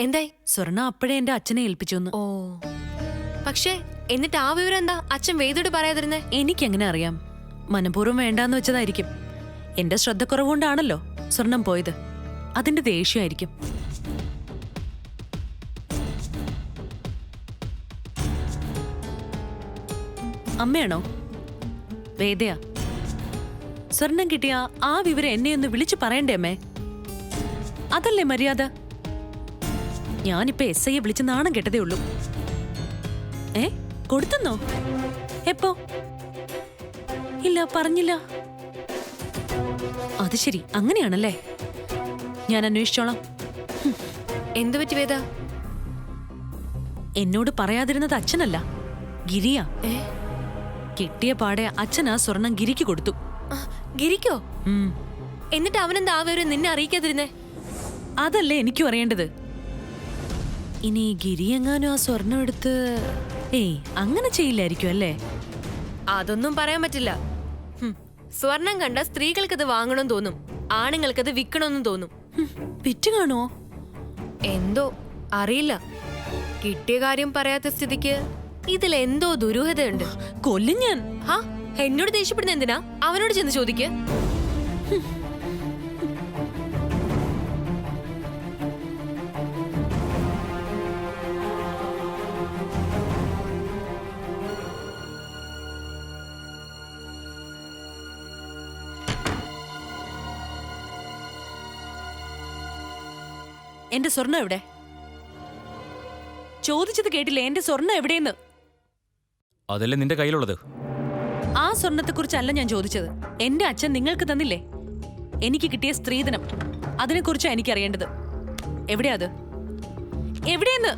എന്തായി? സ്വർണ്ണ അപ്പോഴേ എന്റെ അച്ഛനെ ഏൽപ്പിച്ചു. ഓ, പക്ഷേ എന്നിട്ട് ആ വിവരം എന്താ അച്ഛൻ വേദോട് പറയാതിരുന്നേ? എനിക്കെങ്ങനെ അറിയാം? മനഃപൂർവ്വം വേണ്ടാന്ന് വെച്ചതായിരിക്കും. എന്റെ ശ്രദ്ധക്കുറവുകൊണ്ടാണല്ലോ സ്വർണം പോയത്. അതിന്റെ ദേഷ്യമായിരിക്കും. അമ്മയാണോ? വേദയാ. സ്വർണം കിട്ടിയ ആ വിവരം എന്നെ ഒന്ന് വിളിച്ചു പറയണ്ടേ അമ്മേ? അതല്ലേ മര്യാദ? ഞാനിപ്പോ SI വിളിച്ച് നാണം കെട്ടതേ ഉള്ളൂ. കൊടുത്തെന്നോ? എപ്പോ? ഇല്ല, പറഞ്ഞില്ല. അത് ശരി, അങ്ങനെയാണല്ലേ. ഞാൻ അന്വേഷിച്ചോളാം. എന്തു പറ്റി വേദ? എന്നോട് പറയാതിരുന്നത് അച്ഛനല്ല, ഗിരിയാ. കിട്ടിയ പാടെ അച്ഛനാ സ്വർണം ഗിരിക്ക് കൊടുത്തു. ഗിരിക്കോ? എന്നിട്ട് അവനെന്താ ആ വിവരം നിന്നെ അറിയിക്കാതിരുന്നേ? അതല്ലേ എനിക്കും അറിയേണ്ടത്. ഇനി ഗിരി എങ്ങാനും ആ സ്വർണം എടുത്ത് അങ്ങനെ ചെയ്യില്ലായിരിക്കും അല്ലേ? അതൊന്നും പറയാൻ പറ്റില്ല. സ്വർണം കണ്ട സ്ത്രീകൾക്കത് വാങ്ങണമെന്ന് തോന്നും, ആണുങ്ങൾക്കത് വിൽക്കണമെന്നും തോന്നും. വിറ്റ് കാണുമോ? എന്തോ അറിയില്ല. കിട്ടിയ കാര്യം പറയാത്ത സ്ഥിതിക്ക് ഇതിലെന്തോ ദുരൂഹതയുണ്ട്. കൊല്ലും ഞാൻ. എന്നോട് ദേഷ്യപ്പെടുന്ന എന്തിനാ? അവനോട് ചെന്ന് ചോദിക്ക്. എന്റെ സ്വർണം എവിടെ? ചോദിച്ചത് കേട്ടില്ലേ? എന്റെ സ്വർണം എവിടെയെന്ന്. അതല്ലേ നിന്റെ കയ്യിലുള്ളത്. ആ സ്വർണത്തെക്കുറിച്ചല്ല ഞാൻ ചോദിച്ചത്. എന്റെ അച്ഛൻ നിങ്ങൾക്ക് തന്നില്ലേ എനിക്ക് കിട്ടിയ സ്ത്രീധനം? അതിനെക്കുറിച്ചാ എനിക്കറിയേണ്ടത്. എവിടെയാ അത്? എവിടെയെന്ന്?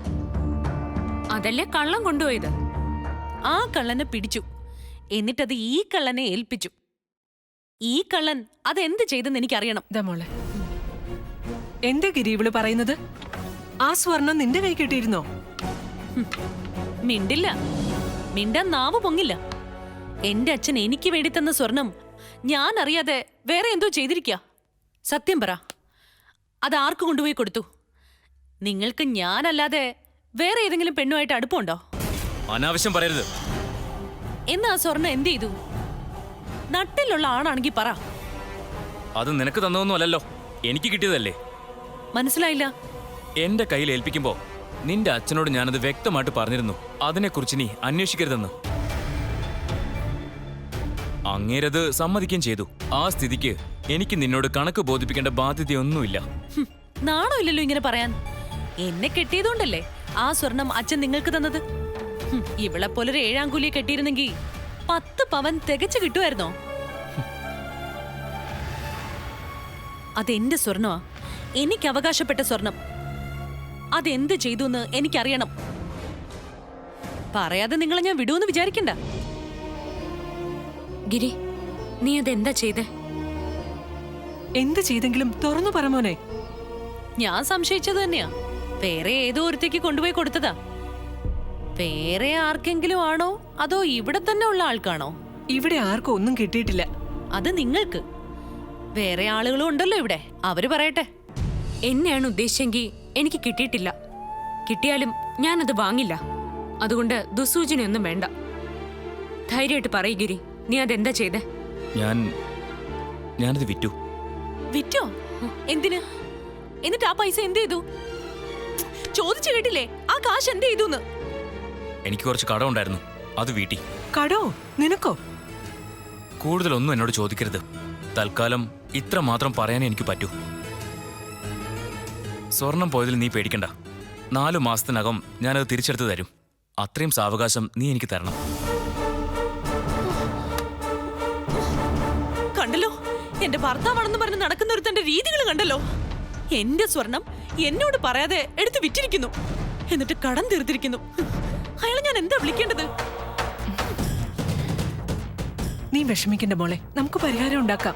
അതല്ലേ കള്ളം കൊണ്ടുപോയത്. ആ കള്ളനെ പിടിച്ചു, എന്നിട്ടത് ഈ കള്ളനെ ഏൽപ്പിച്ചു. ഈ കള്ളൻ അതെന്ത് ചെയ്തെന്ന് എനിക്കറിയണം. മോളെ, എന്താ ഗിരി ഇവള് പറയുന്നത്? ആ സ്വർണം നിന്റെ കൈ കിട്ടിയിരുന്നോ? മിണ്ടില്ല, മിണ്ടാൻ നാവ് പൊങ്ങില്ല. എന്റെ അച്ഛൻ എനിക്ക് വേണ്ടി തന്ന സ്വർണം ഞാൻ അറിയാതെ വേറെ എന്തോ ചെയ്തിരിക്ക. സത്യം പറ, അത് ആർക്ക് കൊണ്ടുപോയി കൊടുത്തു? നിങ്ങൾക്ക് ഞാനല്ലാതെ വേറെ ഏതെങ്കിലും പെണ്ണുമായിട്ട് അടുപ്പമുണ്ടോ? അനാവശ്യം പറയരുത്. എന്നാ ആ സ്വർണം എന്ത് ചെയ്തു? നട്ടിലുള്ള ആണാണെങ്കി പറ. അത് നിനക്ക് തന്നതൊന്നും അല്ലല്ലോ, എനിക്ക് കിട്ടിയതല്ലേ. മനസ്സിലായില്ല. എന്റെ കയ്യിൽ ഏൽപ്പിക്കുമ്പോ നിന്റെ അച്ഛനോട് ഞാനത് വ്യക്തമായിട്ട് പറഞ്ഞിരുന്നു, അതിനെക്കുറിച്ച് നീ അന്വേഷിക്കരുതെന്ന്. അങ്ങേരത് സമ്മതിക്കുകയും ചെയ്തു. ആ സ്ഥിതിക്ക് എനിക്ക് നിന്നോട് കണക്ക് ബോധിപ്പിക്കേണ്ട ബാധ്യതയൊന്നുമില്ല. നാണോ ഇല്ലല്ലോ ഇങ്ങനെ പറയാൻ? എന്നെ കെട്ടിയതുകൊണ്ടല്ലേ ആ സ്വർണം അച്ഛൻ നിങ്ങൾക്ക് തന്നത്. ഇവളെ പോലൊരു 7-ആം കൂലിയെ കെട്ടിയിരുന്നെങ്കിൽ 10 പവൻ തികച്ചു കിട്ടുമായിരുന്നോ? അതെന്റെ സ്വർണമാ, എനിക്ക് അവകാശപ്പെട്ട സ്വർണം. അതെന്ത് ചെയ്തു എന്ന് എനിക്കറിയണം. പറയാതെ നിങ്ങളെ ഞാൻ വിടുമെന്ന് വിചാരിക്കണ്ട. ഗിരി, നീ അതെന്താ ചെയ്തേ? എന്ത് ചെയ്തെങ്കിലും തുറന്നു പറ മോനെ. ഞാൻ സംശയിച്ചത് തന്നെയാ. വേറെ ഏതോ ഒരുത്തേക്ക് കൊണ്ടുപോയി കൊടുത്തതാ. വേറെ ആർക്കെങ്കിലും ആണോ അതോ ഇവിടെ തന്നെ ഉള്ള ആൾക്കാണോ? ഇവിടെ ആർക്കും ഒന്നും കിട്ടിയിട്ടില്ല. അത് നിങ്ങൾക്ക്. വേറെ ആളുകളും ഉണ്ടല്ലോ ഇവിടെ, അവര് പറയട്ടെ. എന്നെയാണ് ഉദ്ദേശിച്ചെങ്കിൽ എനിക്ക് കിട്ടിയിട്ടില്ല. കിട്ടിയാലും ഞാനത് വാങ്ങില്ല. അതുകൊണ്ട് ദുസൂചനയൊന്നും വേണ്ട. ധൈര്യമായിട്ട് പറയ് ഗിരി, നീ അതെന്താ ചെയ്തേ? ഞാനത് വിറ്റു. വിറ്റോ? എന്തിന്? എന്നിട്ട് ആ പൈസ എന്ത് ചെയ്തു? ചോദിച്ചു കേട്ടില്ലേ? ആ കാശ് എന്ത് ചെയ്തു? എനിക്ക് കുറച്ച് കടം ഉണ്ടായിരുന്നു, അത് വീട്ടി. കടോ? നിനക്കോ? കൂടുതലൊന്നും എന്നോട് ചോദിക്കരുത്. തൽക്കാലം ഇത്ര മാത്രം പറയാനേ എനിക്ക് പറ്റൂ. സ്വർണം പോയതിൽ നീ പേടിക്കണ്ട. 4 മാസത്തിനകം ഞാനത് തിരിച്ചെടുത്ത് തരും. അത്രയും സാവകാശം നീ എനിക്ക് തരണം. കണ്ടല്ലോ, എന്റെ ഭർത്താവാണെന്ന് പറഞ്ഞ് നടക്കുന്ന ഒരുത്തന്റെ രീതികൾ കണ്ടല്ലോ. എന്റെ സ്വർണം എന്നോട് പറയാതെ എടുത്ത് വിറ്റിരിക്കുന്നു, എന്നിട്ട് കടം തീർത്തിരിക്കുന്നു. അയാളെ ഞാൻ എന്താ വിളിക്കേണ്ടത്? നീ വിഷമിക്കണ്ട മോളെ, നമുക്ക് പരിഹാരം ഉണ്ടാക്കാം.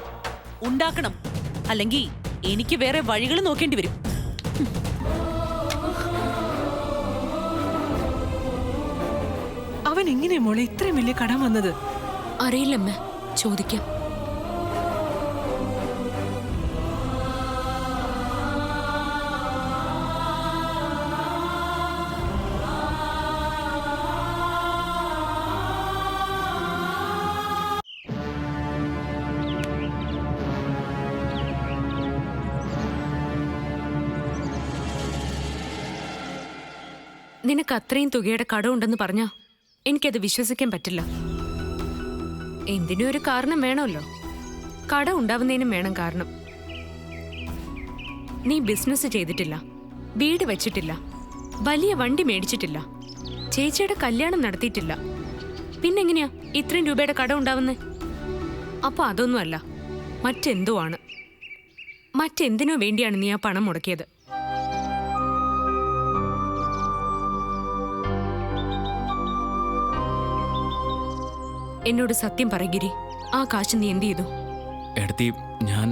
ഉണ്ടാക്കണം, അല്ലെങ്കിൽ എനിക്ക് വേറെ വഴികൾ നോക്കേണ്ടി വരും. അവൻ എങ്ങനെയാ മോളെ ഇത്രയും വലിയ കടം വന്നത്? അറിയില്ലമ്മ, ചോദിക്കാം. നിനക്ക് അത്രയും തുകയുടെ കടമുണ്ടെന്ന് പറഞ്ഞാ എനിക്കത് വിശ്വസിക്കാൻ പറ്റില്ല. എന്തിനും ഒരു കാരണം വേണമല്ലോ. കടം ഉണ്ടാവുന്നതിനും വേണം കാരണം. നീ ബിസിനസ് ചെയ്തിട്ടില്ല, വീട് വെച്ചിട്ടില്ല, വലിയ വണ്ടി മേടിച്ചിട്ടില്ല, ചേച്ചിയുടെ കല്യാണം നടത്തിയിട്ടില്ല. പിന്നെങ്ങനെയാ ഇത്രയും രൂപയുടെ കടം ഉണ്ടാവുന്നത്? അപ്പൊ അതൊന്നുമല്ല, മറ്റെന്തോ ആണ്. മറ്റെന്തിനോ വേണ്ടിയാണ് നീ ആ പണം മുടക്കിയത്. എന്നോട് സത്യം പറ ഗിരി, ആ കാശ് നീ എന്ത് ചെയ്തു? എടുത്തി ഞാൻ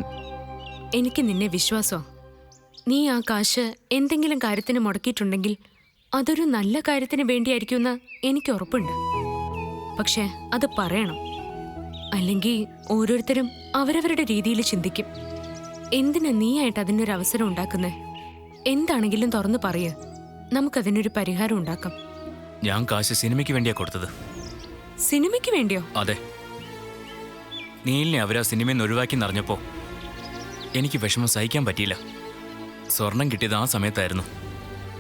എനിക്ക് നിന്നെ വിശ്വാസമാ. നീ ആ കാശ് എന്തെങ്കിലും കാര്യത്തിന് മുടക്കിയിട്ടുണ്ടെങ്കിൽ അതൊരു നല്ല കാര്യത്തിന് വേണ്ടിയായിരിക്കുമെന്ന് എനിക്ക് ഉറപ്പുണ്ട്. പക്ഷെ അത് പറയണം. അല്ലെങ്കിൽ ഓരോരുത്തരും അവരവരുടെ രീതിയിൽ ചിന്തിക്കും. എന്തിനാ നീയായിട്ട് അതിനൊരു അവസരം ഉണ്ടാക്കുന്നേ? എന്താണെങ്കിലും തുറന്നു പറയ്, നമുക്കതിനൊരു പരിഹാരം ഉണ്ടാക്കാം. ഞാൻ കാശ് സിനിമയ്ക്ക് വേണ്ടിയാ കൊടുത്തത്. സിനിമയ്ക്ക് വേണ്ടിയോ? അതെ. നീലിനെ അവരാ സിനിമയിൽ നിന്ന് ഒഴിവാക്കി എന്നറിഞ്ഞപ്പോ എനിക്ക് വിഷമം സഹിക്കാൻ പറ്റിയില്ല. സ്വർണം കിട്ടിയത് ആ സമയത്തായിരുന്നു.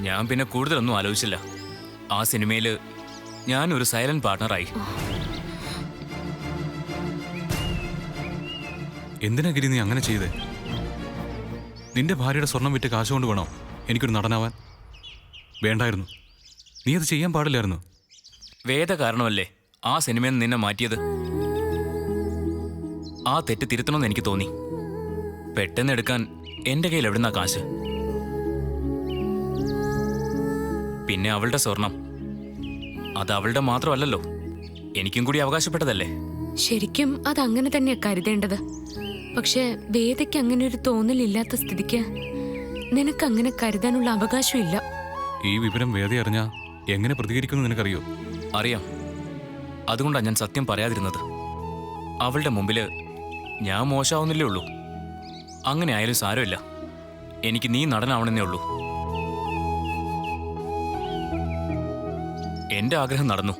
ഞാൻ പിന്നെ കൂടുതലൊന്നും ആലോചിച്ചില്ല. ആ സിനിമയിൽ ഞാനൊരു സൈലന്റ് പാർട്ണറായി. എന്തിനാ ഗിരി നീ അങ്ങനെ ചെയ്തേ? നിന്റെ ഭാര്യയുടെ സ്വർണം വിറ്റ് കാശ് കൊണ്ട് വേണോ എനിക്കൊരു നടനാവാൻ? വേണ്ടായിരുന്നു. നീ അത് ചെയ്യാൻ പാടില്ലായിരുന്നു. വേദ കാരണമല്ലേ ആ സിനിമയിൽ നിന്ന് നിന്നെ മാറ്റിയത്. ആ തെറ്റ് തിരുത്തണമെന്ന് എനിക്ക് തോന്നി. പെട്ടെന്ന് എടുക്കാൻ എന്റെ കയ്യിൽ എവിടുന്നാ കാശ്? പിന്നെ അവളുടെ സ്വർണം, അത് അവളുടെ മാത്രമല്ലല്ലോ, എനിക്കും കൂടി അവകാശപ്പെട്ടതല്ലേ. ശരിക്കും അതങ്ങനെ തന്നെയാ കരുതേണ്ടത്. പക്ഷെ വേദയ്ക്ക് അങ്ങനെ ഒരു തോന്നലില്ലാത്ത സ്ഥിതിക്ക് നിനക്ക് അങ്ങനെ കരുതാനുള്ള അവകാശമില്ല. ഈ വിവരം വേദ അറിഞ്ഞാ എങ്ങനെ പ്രതികരിക്കുമെന്ന് നിനക്കറിയോ? അറിയാം. അതുകൊണ്ടാണ് ഞാൻ സത്യം പറയാതിരുന്നത്. അവളുടെ മുമ്പില് ഞാൻ മോശമാവുന്നില്ലേ ഉള്ളൂ. അങ്ങനെ ആയാലും സാരമില്ല. എനിക്ക് നീ നടനാവണമെന്നേ ഉള്ളൂ. എന്റെ ആഗ്രഹം നടന്നു.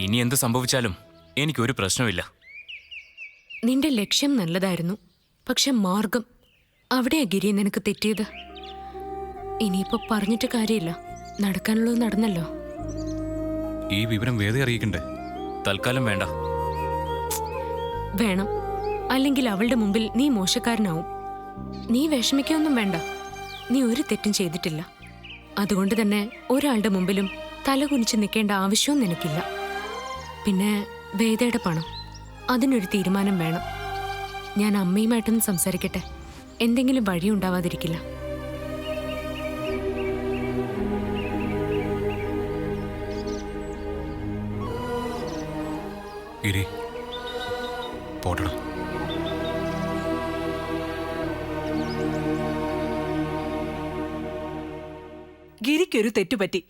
ഇനി എന്ത് സംഭവിച്ചാലും എനിക്കൊരു പ്രശ്നമില്ല. നിന്റെ ലക്ഷ്യം നല്ലതായിരുന്നു, പക്ഷെ മാർഗം അവിടെയാ ഗിരി നിനക്ക് തെറ്റിയത്. ഇനിയിപ്പോ പറഞ്ഞിട്ട് കാര്യമില്ല, നടക്കാനുള്ളത് നടന്നല്ലോ. ഈ വിവരം വേദ അറിയിക്കണ്ടേ? തൽക്കാലം വേണ്ട. വേണം, അല്ലെങ്കിൽ അവളുടെ മുമ്പിൽ നീ മോശക്കാരനാവും. നീ വിഷമിക്കൊന്നും വേണ്ട. നീ ഒരു തെറ്റും ചെയ്തിട്ടില്ല. അതുകൊണ്ട് തന്നെ ഒരാളുടെ മുമ്പിലും തലകുനിച്ച് നിൽക്കേണ്ട ആവശ്യവും നിനക്കില്ല. പിന്നെ വേദയുടെ പണം, അതിനൊരു തീരുമാനം വേണം. ഞാൻ അമ്മയുമായിട്ടൊന്ന് സംസാരിക്കട്ടെ. എന്തെങ്കിലും വഴിയുണ്ടാവാതിരിക്കില്ല. ഗിരി പോട്ടടാ. ഗിരിക്കൊരു തെറ്റുപറ്റി.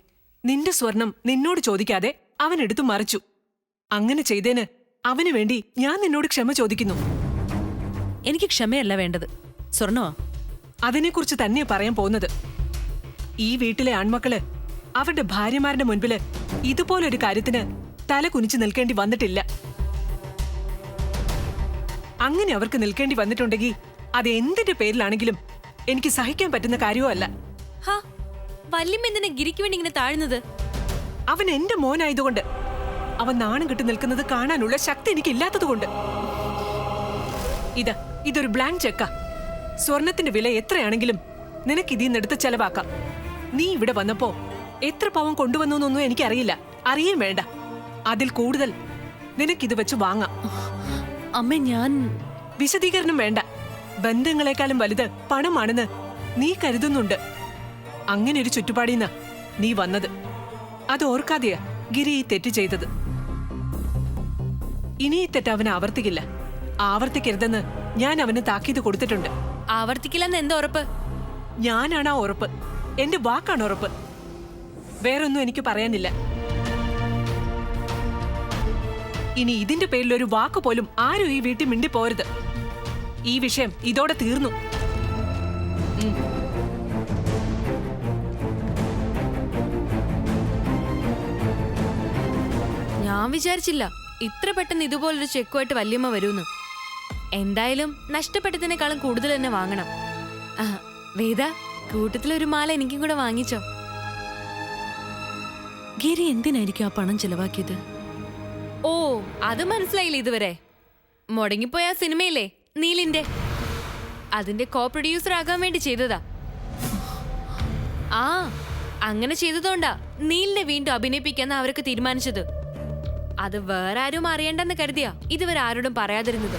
നിന്റെ സ്വർണം നിന്നോട് ചോദിക്കാതെ അവൻ എടുത്തു മറിച്ചു. അങ്ങനെ ചെയ്തേന് അവന് വേണ്ടി ഞാൻ നിന്നോട് ക്ഷമ ചോദിക്കുന്നു. എനിക്ക് ക്ഷമയല്ല വേണ്ടത്, സ്വർണമാ. അതിനെക്കുറിച്ച് തന്നെയാ പറയാൻ പോകുന്നത്. ഈ വീട്ടിലെ ആൺമക്കള് അവരുടെ ഭാര്യമാരുടെ മുൻപില് ഇതുപോലൊരു കാര്യത്തിന് തല കുനിച്ചു നിൽക്കേണ്ടി വന്നിട്ടില്ല. അങ്ങനെ അവർക്ക് നിൽക്കേണ്ടി വന്നിട്ടുണ്ടെങ്കിൽ അത് എന്തിന്റെ പേരിലാണെങ്കിലും എനിക്ക് സഹിക്കാൻ പറ്റുന്ന കാര്യമോ അല്ല. ഹാ, വല്യമ്മ എന്തിനാ ഗിരിക്ക് വേണ്ടി ഇങ്ങനെ താഴ്ന്നത്? അവൻ എന്റെ മോനായതുകൊണ്ട്, അവൻ നാണം കെട്ട് നിൽക്കുന്നത് കാണാനുള്ള ശക്തി എനിക്ക് ഇല്ലാത്തതുകൊണ്ട്. ഇതൊരു ബ്ലാങ്ക് ചെക്കാ. സ്വർണത്തിന്റെ വില എത്രയാണെങ്കിലും നിനക്ക് ഇതിന്നെടുത്ത് ചെലവാക്കാം. നീ ഇവിടെ വന്നപ്പോ എത്ര പവൻ കൊണ്ടുവന്നു എന്നൊന്നും എനിക്കറിയില്ല, അറിയേം വേണ്ട. അതിൽ കൂടുതൽ നിനക്കിത് വെച്ച് വാങ്ങാം. അമ്മ, ഞാൻ വിശദീകരണം വേണ്ട. ബന്ധങ്ങളെക്കാളും വലുത് പണമാണെന്ന് നീ കരുതുന്നുണ്ട്. അങ്ങനെ ഒരു ചുറ്റുപാടിന്ന് നീ വന്നത്. അത് ഓർക്കാതെയാ ഗിരി ഈ തെറ്റ് ചെയ്തത്. ഇനി ഈ തെറ്റ് അവന് ആവർത്തിക്കില്ല. ആവർത്തിക്കരുതെന്ന് ഞാൻ അവന് താക്കീത് കൊടുത്തിട്ടുണ്ട്. ആവർത്തിക്കില്ലെന്ന് എന്താ ഉറപ്പ്? ഞാനാണ് ആ ഉറപ്പ്. എന്റെ വാക്കാണ് ഉറപ്പ്. വേറൊന്നും എനിക്ക് പറയാനില്ല. ഇനി ഇതിന്റെ പേരിൽ ഒരു വാക്ക് പോലും ആരും ഈ വീട്ടിൽ മിണ്ടിപ്പോരുത്. ഈ വിഷയം ഇതോടെ തീർന്നു. ഞാൻ വിചാരിച്ചില്ല ഇത്ര പെട്ടെന്ന് ഇതുപോലൊരു ചെക്കുമായിട്ട് വല്യമ്മ വരൂന്ന്. എന്തായാലും നഷ്ടപ്പെട്ടതിനേക്കാളും കൂടുതൽ തന്നെ വാങ്ങണം. വേദ, കൂട്ടത്തിലൊരു മാല എനിക്കും കൂടെ വാങ്ങിച്ചോ. ഗിരി എന്തിനായിരിക്കും ആ പണം ചെലവാക്കിയത്? ഓ, അത് മനസ്സിലായില്ലേ ഇതുവരെ? മുടങ്ങിപ്പോയ ആ സിനിമയില്ലേ നീലിന്റെ, അതിന്റെ കോ പ്രൊഡ്യൂസർ ആകാൻ വേണ്ടി ചെയ്തതാ. ആ, അങ്ങനെ ചെയ്തതുകൊണ്ടാ നീലിനെ വീണ്ടും അഭിനയിപ്പിക്കാന്ന് അവർക്ക് തീരുമാനിച്ചത്. അത് വേറെ ആരും അറിയണ്ടെന്ന് കരുതിയാ ഇതുവരെ ആരോടും പറയാതിരുന്നത്.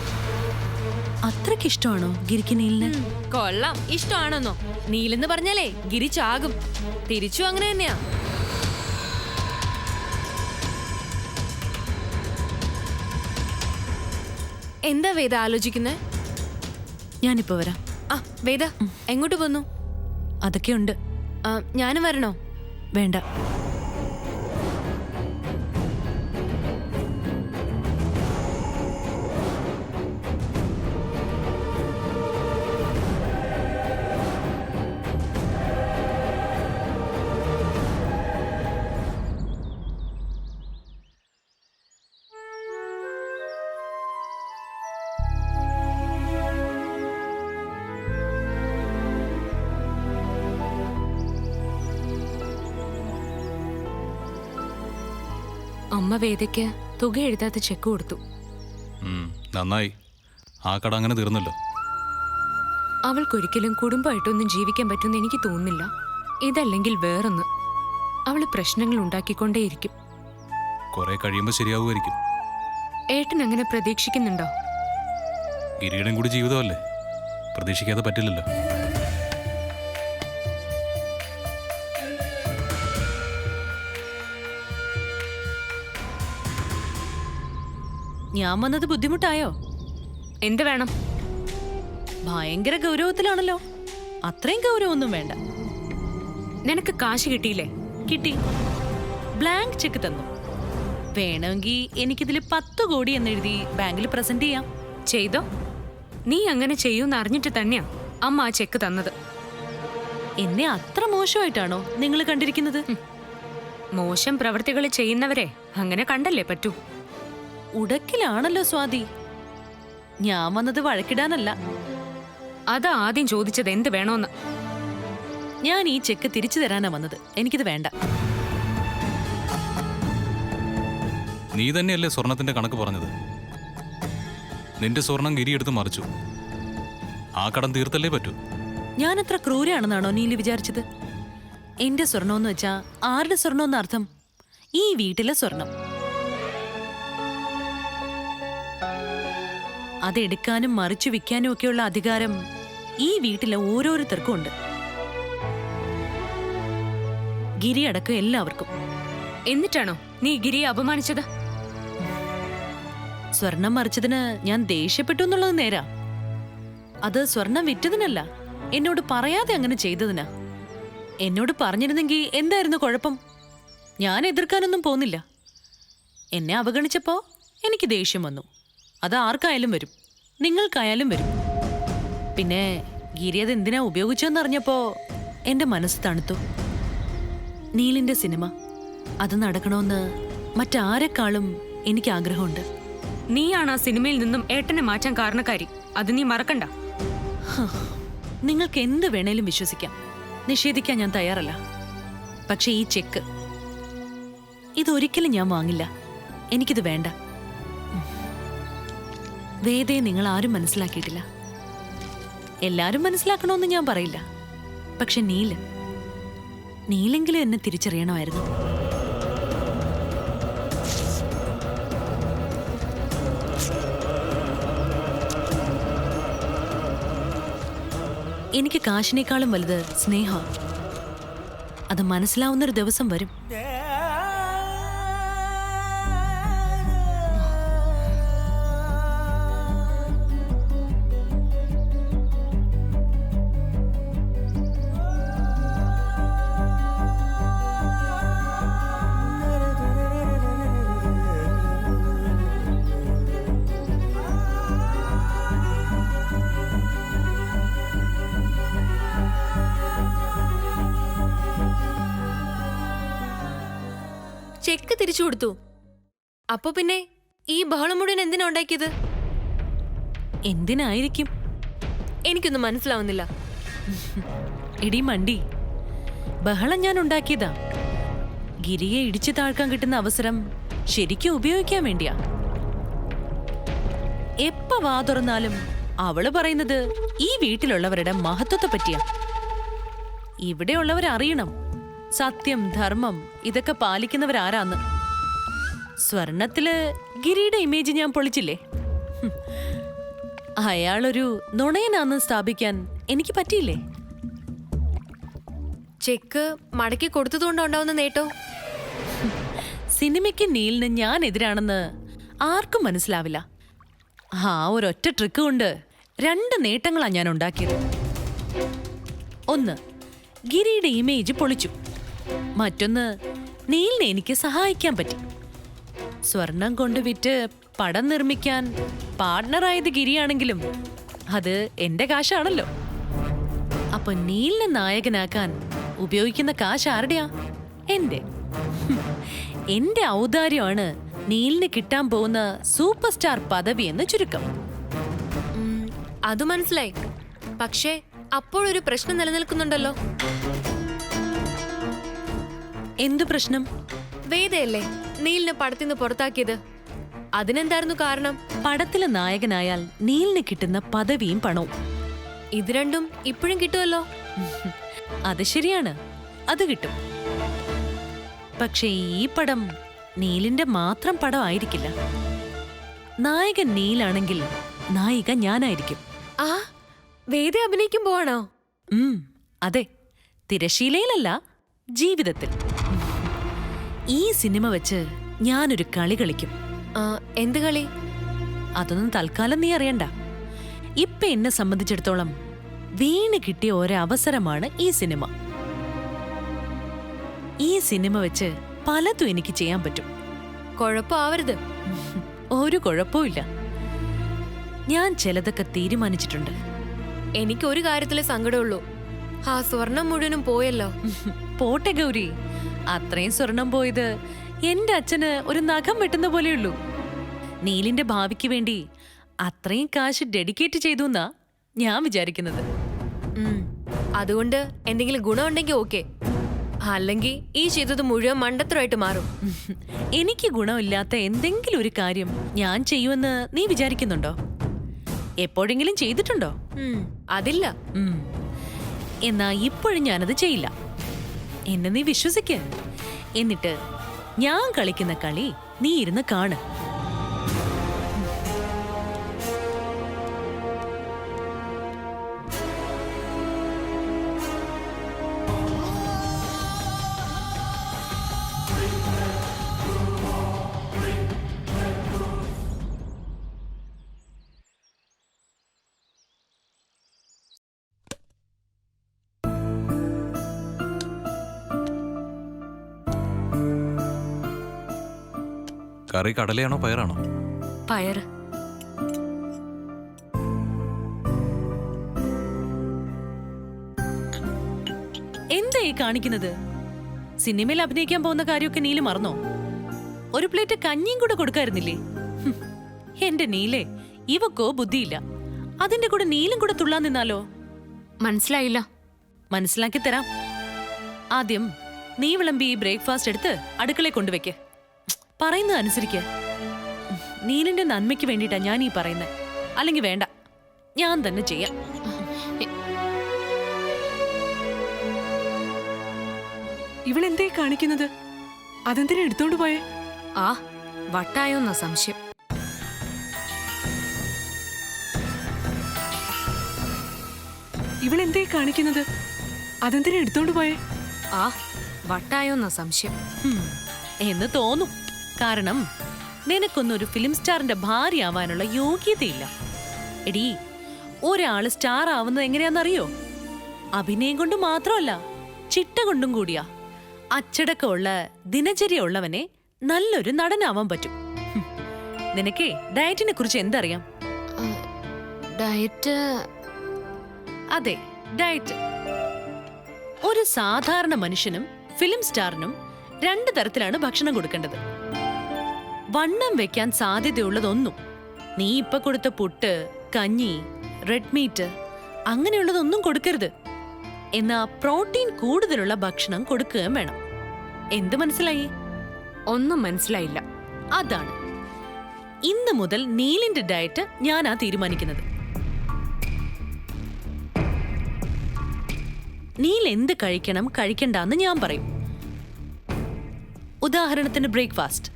അത്രയ്ക്ക് ഇഷ്ടമാണോ ഗിരിക്ക് നീലിന്? കൊള്ളാം, ഇഷ്ടമാണെന്നോ? നീലെന്ന് പറഞ്ഞാലേ ഗിരി ചാകും. തിരിച്ചു അങ്ങനെ തന്നെയാ. എന്താ വേദ ആലോചിക്കുന്നേ? ഞാനിപ്പോ വരാം. ആ വേദ, എങ്ങോട്ട് പോന്നു? അതൊക്കെയുണ്ട്. ഞാനും വരണോ? വേണ്ട. അമ്മ വേദയ്ക്ക് തുക എഴുതാത്ത ചെക്ക് കൊടുത്തു. നന്നായി. ആ കട അങ്ങനെ തീർന്നല്ലോ. അവൾക്കൊരിക്കലും കുടുംബമായിട്ടൊന്നും ജീവിക്കാൻ പറ്റുമെന്ന് എനിക്ക് തോന്നുന്നില്ല. ഇതല്ലെങ്കിൽ വേറൊന്ന്. അവള് പ്രശ്നങ്ങൾ ഉണ്ടാക്കിക്കൊണ്ടേയിരിക്കും. കുറെ കഴിയുമ്പോൾ ശരിയാവുമായിരിക്കും. ഏട്ടൻ അങ്ങനെ പ്രതീക്ഷിക്കുന്നുണ്ടോ? ഗിരിയുടെയും കൂടി ജീവിതമല്ലേ, പ്രതീക്ഷിക്കാതെ പറ്റില്ലല്ലോ. ഞാൻ വന്നത് ബുദ്ധിമുട്ടായോ? എന്ത് വേണം? ഭയങ്കര ഗൗരവത്തിലാണല്ലോ. അത്രയും ഗൗരവമൊന്നും വേണ്ട. നിനക്ക് കാശ് കിട്ടിയില്ലേ? കിട്ടി. ബ്ലാങ്ക് ചെക്ക് തന്നു. വേണമെങ്കിൽ എനിക്കിതിൽ 10 കോടി എന്നെഴുതി ബാങ്കിൽ പ്രസന്റ് ചെയ്യാം. ചെയ്തോ? നീ അങ്ങനെ ചെയ്യൂന്ന് അറിഞ്ഞിട്ട് തന്നെയാ അമ്മ ആ ചെക്ക് തന്നത്. എന്നെ അത്ര മോശമായിട്ടാണോ നിങ്ങൾ കണ്ടിരിക്കുന്നത്? മോശം പ്രവൃത്തികൾ ചെയ്യുന്നവരെ അങ്ങനെ കണ്ടല്ലേ പറ്റൂ. ഉടക്കിലാണല്ലോ സ്വാതി. ഞാൻ വന്നത് വഴക്കിടാനല്ല. അതാ ആദ്യം ചോദിച്ചത് എന്ത് വേണോന്ന്. ഞാൻ ഈ ചെക്ക് തിരിച്ചു തരാനാ വന്നത്. എനിക്കിത് വേണ്ട. നീ തന്നെയല്ലേ സ്വർണത്തിന്റെ കണക്ക് പറഞ്ഞത്? നിന്റെ സ്വർണം ഗിരി എടുത്ത് മറിച്ചു. ആ കടം തീർത്തല്ലേ പറ്റൂ. ഞാൻ അത്ര ക്രൂരാണെന്നാണോ നീല് വിചാരിച്ചത്? എന്റെ സ്വർണമെന്ന് വെച്ചാ ആരുടെ സ്വർണമെന്ന് അർത്ഥം? ഈ വീട്ടിലെ സ്വർണം. അതെടുക്കാനും മറിച്ചു വിൽക്കാനും ഒക്കെയുള്ള അധികാരം ഈ വീട്ടിലെ ഓരോരുത്തർക്കും ഉണ്ട്. ഗിരി അടക്കം എല്ലാവർക്കും. എന്നിട്ടാണോ നീ ഗിരിയെ അപമാനിച്ചത്? സ്വർണം മറിച്ചതിന് ഞാൻ ദേഷ്യപ്പെട്ടു എന്നുള്ളത് നേരാ. അത് സ്വർണം വിറ്റതിനല്ല, എന്നോട് പറയാതെ അങ്ങനെ ചെയ്തതിനാ. എന്നോട് പറഞ്ഞിരുന്നെങ്കിൽ എന്തായിരുന്നു കുഴപ്പം? ഞാൻ എതിർക്കാനൊന്നും പോന്നില്ല. എന്നെ അവഗണിച്ചപ്പോ എനിക്ക് ദേഷ്യം വന്നു. അത് ആർക്കായാലും വരും, നിങ്ങൾക്കായാലും വരും. പിന്നെ ഗിരി അത് എന്തിനാ ഉപയോഗിച്ചെന്നറിഞ്ഞപ്പോ എന്റെ മനസ്സ് തണുത്തു. നീലിന്റെ സിനിമ അത് നടക്കണമെന്ന് മറ്റാരെക്കാളും എനിക്ക് ആഗ്രഹമുണ്ട്. നീയാണ് ആ സിനിമയിൽ നിന്നും ഏട്ടനെ മാറ്റാൻ കാരണക്കാരി. അത് നീ മറക്കണ്ട. നിങ്ങൾക്ക് എന്ത് വേണേലും വിശ്വസിക്കാം, നിഷേധിക്കാൻ ഞാൻ തയ്യാറല്ല. പക്ഷെ ഈ ചെക്ക് ഇതൊരിക്കലും ഞാൻ വാങ്ങില്ല. എനിക്കിത് വേണ്ട. വേദയെ നിങ്ങൾ ആരും മനസ്സിലാക്കിയിട്ടില്ല. എല്ലാരും മനസ്സിലാക്കണമെന്ന് ഞാൻ പറയില്ല. പക്ഷെ നീലെങ്കിലും എന്നെ തിരിച്ചറിയണമായിരുന്നു. എനിക്ക് കാശിനേക്കാളും വലുത് സ്നേഹം. അത് മനസ്സിലാവുന്നൊരു ദിവസം വരും. ചെക്ക് തിരിച്ചു കൊടുത്തു. അപ്പൊ പിന്നെ ഈ ബഹളം മുഴുവൻ എന്തിനാ ഉണ്ടാക്കിയത്? എന്തിനായിരിക്കും? എനിക്കൊന്നും മനസ്സിലാവുന്നില്ല. ഇടി മണ്ടി, ബഹളം ഞാൻ ഉണ്ടാക്കിയതാ. ഗിരിയെ ഇടിച്ചു താഴ്ക്കാൻ കിട്ടുന്ന അവസരം ശരിക്കും ഉപയോഗിക്കാൻ വേണ്ടിയാ. എപ്പ വാ തുറന്നാലും അവള് പറയുന്നത് ഈ വീട്ടിലുള്ളവരുടെ മഹത്വത്തെ പറ്റിയാ. ഇവിടെയുള്ളവരറിയണം സത്യം, ധർമ്മം ഇതൊക്കെ പാലിക്കുന്നവരാരാന്ന്. സ്വർണത്തില് ഗിരിയുടെ ഇമേജ് ഞാൻ പൊളിച്ചില്ലേ? അയാളൊരു നുണയനാന്ന് സ്ഥാപിക്കാൻ എനിക്ക് പറ്റിയില്ലേ? ചെക്ക് മടക്കി കൊടുത്തതുകൊണ്ട് ഉണ്ടാവുന്ന നേട്ടോ? സിനിമയ്ക്ക് നീലിന് ഞാൻ എതിരാണെന്ന് ആർക്കും മനസ്സിലാവില്ല. ആ ഒരൊറ്റ ട്രിക്ക് കൊണ്ട് 2 നേട്ടങ്ങളാണ് ഞാൻ ഉണ്ടാക്കിയത്. ഒന്ന്, ഗിരിയുടെ ഇമേജ് പൊളിച്ചു. മറ്റൊന്ന്, നീലിനെ എനിക്ക് സഹായിക്കാൻ പറ്റി. സ്വർണം കൊണ്ട് വിറ്റ് പടം നിർമ്മിക്കാൻ പാർട്ട്ണറായത് ഗിരിയാണെങ്കിലും അത് എന്റെ കാശാണല്ലോ. അപ്പൊ നീലിനെ നായകനാക്കാൻ ഉപയോഗിക്കുന്ന കാശ് ആരുടെയാ? എന്റെ. എന്റെ ഔദാര്യമാണ് നീലിന് കിട്ടാൻ പോകുന്ന സൂപ്പർ സ്റ്റാർ പദവി എന്ന് ചുരുക്കം. അത് മനസ്സിലായി. പക്ഷേ അപ്പോഴൊരു പ്രശ്നം നിലനിൽക്കുന്നുണ്ടല്ലോ. എന്തു പ്രശ്നം? വേദയല്ലേ നീലിനെ പടത്തിന്ന് പുറത്താക്കിയത്? അതിനെന്തായിരുന്നു കാരണം? പടത്തിലെ നായകനായാൽ നീലിന് കിട്ടുന്ന പദവിയും പണവും. ഇത് രണ്ടും ഇപ്പോഴും കിട്ടുമല്ലോ. അത് ശരിയാണ്, അത് കിട്ടും. പക്ഷേ ഈ പടം നീലിന്റെ മാത്രം പടം ആയിരിക്കില്ല. നായകൻ നീലാണെങ്കിൽ നായിക ഞാനായിരിക്കും. ആ, വേദ അഭിനയിക്കുമ്പോഴാണോ? അതെ, തിരശീലയിലല്ല, ജീവിതത്തിൽ. ഈ സിനിമ വെച്ച് ഞാനൊരു കളി കളിക്കും. എന്ത് കളി? അതൊന്നും തൽക്കാലം നീ അറിയണ്ട. ഇപ്പൊ എന്നെ സംബന്ധിച്ചിടത്തോളം വീണ് കിട്ടിയ ഒരവസരമാണ് ഈ സിനിമ. ഈ സിനിമ വെച്ച് പലതും എനിക്ക് ചെയ്യാൻ പറ്റും. കുഴപ്പമാവരുത്. ഒരു കുഴപ്പമില്ല. ഞാൻ ചിലതൊക്കെ തീരുമാനിച്ചിട്ടുണ്ട്. എനിക്ക് ഒരു കാര്യത്തിലെ സങ്കടമുള്ളൂ. ആ സ്വർണം മുഴുവനും പോയല്ലോ. പോട്ടെ ഗൗരി, അത്രയും സ്വർണം പോയത് എന്റെ അച്ഛന് ഒരു നഖം വെട്ടുന്ന പോലെയുള്ളൂ. നീലിന്റെ ഭാവിക്ക് വേണ്ടി അത്രയും കാശ് ഡെഡിക്കേറ്റ് ചെയ്തു എന്നാ ഞാൻ വിചാരിക്കുന്നത്. അതുകൊണ്ട് എന്തെങ്കിലും ഗുണമുണ്ടെങ്കിൽ ഓക്കെ, അല്ലെങ്കിൽ ഈ ചെയ്തത് മുഴുവൻ മണ്ടത്തരമായിട്ട് മാറും. എനിക്ക് ഗുണമില്ലാത്ത എന്തെങ്കിലും ഒരു കാര്യം ഞാൻ ചെയ്യുമെന്ന് നീ വിചാരിക്കുന്നുണ്ടോ? എപ്പോഴെങ്കിലും ചെയ്തിട്ടുണ്ടോ? അതില്ല. എന്നാ ഇപ്പോഴും ഞാനത് ചെയ്യില്ല. എന്നെ നീ വിശ്വസിക്ക്. എന്നിട്ട് ഞാൻ കളിക്കുന്ന കളി നീ ഇരുന്ന് കാണ്. കറി കടലയാണോ പയറാണോ? പയർ. എന്താ ഈ കാണിക്കുന്നത്? സിനിമയിൽ അഭിനയിക്കാൻ പോകുന്ന കാര്യമൊക്കെ നീല് മറന്നോ? ഒരു പ്ലേറ്റ് കഞ്ഞിയും കൂടെ കൊടുക്കായിരുന്നില്ലേ? എന്റെ നീലേ, ഇവക്കോ ബുദ്ധിയില്ല. അതിന്റെ കൂടെ നീലും കൂടെ തുള്ളാൻ നിന്നാലോ? മനസ്സിലായില്ല. മനസ്സിലാക്കി തരാം. ആദ്യം നീ വിളമ്പി ബ്രേക്ക്ഫാസ്റ്റ് എടുത്ത് അടുക്കളയിൽ കൊണ്ടുവയ്ക്ക്. പറയുന്നത് അനുസരിക്ക്. നീലിന്റെ നന്മയ്ക്ക് വേണ്ടിയിട്ടാ ഞാൻ ഈ പറയുന്നത്. അല്ലെങ്കിൽ വേണ്ട, ഞാൻ തന്നെ ചെയ്യാം. ഇവളെന്തേ കാണിക്കുന്നത്? അതെന്തിനാ എടുത്തോണ്ട് പോയേ? ആ, വട്ടായോന്നാ സംശയം. ഇവളെന്തേ കാണിക്കുന്നത്? അതെന്തിനാ എടുത്തോണ്ട് പോയേ? ആ, വട്ടായോന്നാ സംശയം. എന്ന് തോന്നും. കാരണം നിനക്കൊന്നും ഒരു ഫിലിം സ്റ്റാറിന്റെ ഭാര്യ ആവാനുള്ള യോഗ്യതയില്ല. എടീ, ഒരാള് സ്റ്റാർ ആവുന്നത് എങ്ങനെയാണെന്നറിയോ? അഭിനയം കൊണ്ട് മാത്രമല്ല, ചിട്ട കൊണ്ടും കൂടിയാ. അച്ചടക്കമുള്ള ദിനചര്യ ഉള്ളവനെ നല്ലൊരു നടനാവാൻ പറ്റും. നിനക്കേ ഡയറ്റിനെ കുറിച്ച് എന്തറിയാം? ഡയറ്റ്? അതെ, ഡയറ്റ്. ഒരു സാധാരണ മനുഷ്യനും ഫിലിം സ്റ്റാറിനും 2 തരത്തിലാണ് ഭക്ഷണം കൊടുക്കേണ്ടത്. വണ്ണം വെക്കാൻ സാധ്യതയുള്ളതൊന്നും നീ ഇപ്പൊ കൊടുത്ത പുട്ട്, കഞ്ഞി, റെഡ് മീറ്റ് അങ്ങനെയുള്ളതൊന്നും കൊടുക്കരുത്. എന്നാ പ്രോട്ടീൻ കൂടുതലുള്ള ഭക്ഷണം കൊടുക്കുകയും വേണം. എന്ത് മനസ്സിലായി? ഒന്നും മനസ്സിലായില്ല. അതാണ് ഇന്ന് മുതൽ നീലിന്റെ ഡയറ്റ് ഞാനാ തീരുമാനിക്കുന്നത്. നീൽ എന്ത് കഴിക്കണം കഴിക്കണ്ടെന്ന് ഞാൻ പറയും. ഉദാഹരണത്തിന് ബ്രേക്ക്ഫാസ്റ്റ്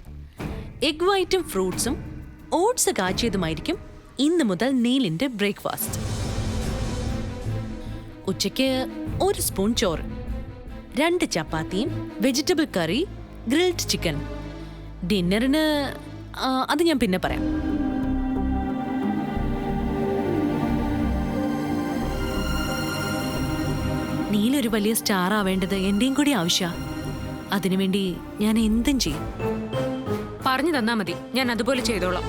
എഗ് വൈറ്റും ഫ്രൂട്ട്സും ഓട്സ് കാച്ചിയതുമായിരിക്കും ഇന്ന് മുതൽ നീലിന്റെ ബ്രേക്ക്ഫാസ്റ്റ്. ഉച്ചയ്ക്ക് 1 സ്പൂൺ ചോറ്, 2 ചപ്പാത്തിയും വെജിറ്റബിൾ കറി, ഗ്രിൽഡ് ചിക്കൻ. ഡിന്നറിന് അത് ഞാൻ പിന്നെ പറയാം. നീലൊരു വലിയ സ്റ്റാർ ആവേണ്ടത് എന്റെയും കൂടി ആവശ്യമാണ്. അതിനുവേണ്ടി ഞാൻ എന്തും ചെയ്യും. പറഞ്ഞു തന്നാ മതി, ഞാൻ അതുപോലെ ചെയ്തോളാം.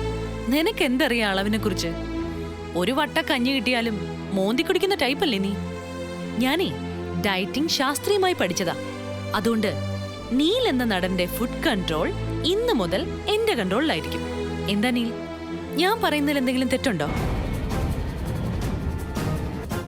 നിനക്ക് എന്തറിയാം അളവിനെ കുറിച്ച്? ഒരു വട്ട കഞ്ഞി കിട്ടിയാലും മോന്തി കുടിക്കുന്ന ടൈപ്പല്ലേ നീ? ഞാനേ ഡയറ്റിംഗ് ശാസ്ത്രീയമായി പഠിച്ചതാ. അതുകൊണ്ട് നീൽ എന്ന നടന്റെ ഫുഡ് കൺട്രോൾ ഇന്ന് മുതൽ എന്റെ കൺട്രോളിലായിരിക്കും. എന്താ നീൽ, ഞാൻ പറയുന്നതിൽ എന്തെങ്കിലും തെറ്റുണ്ടോ?